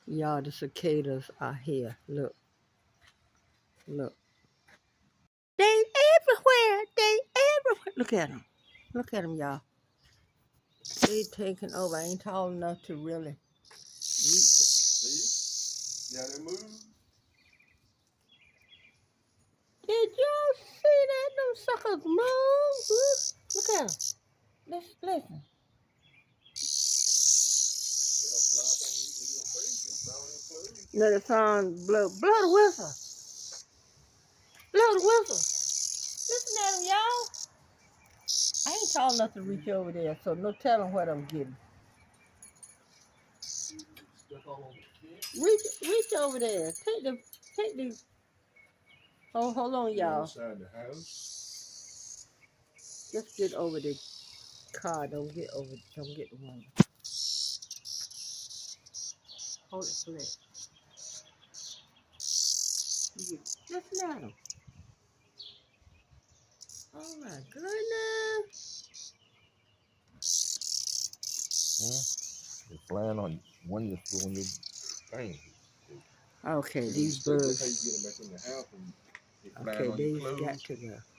Y'all, the cicadas are here. Look. Look. They everywhere. They everywhere. Look at them. Look at them, y'all. They taking over. I ain't tall enough to really reach it. See? Yeah, they move. Did y'all see that? Them suckers move. Look at them. Listen. No, the sound blow the whistle. Blow the whistle. Listen at them, y'all. I ain't tall enough to reach over there, so no telling what I'm getting. Reach over there. Take the. Oh, hold on, y'all. Inside the house. Just get over the car. Don't get the one. Hold it flat. Listen at them. Oh my goodness. Yeah. They're flying on one just flew on your thing. Okay, these birds. That's how you get them back in the house and they flying Okay, on your these clothes. got to go.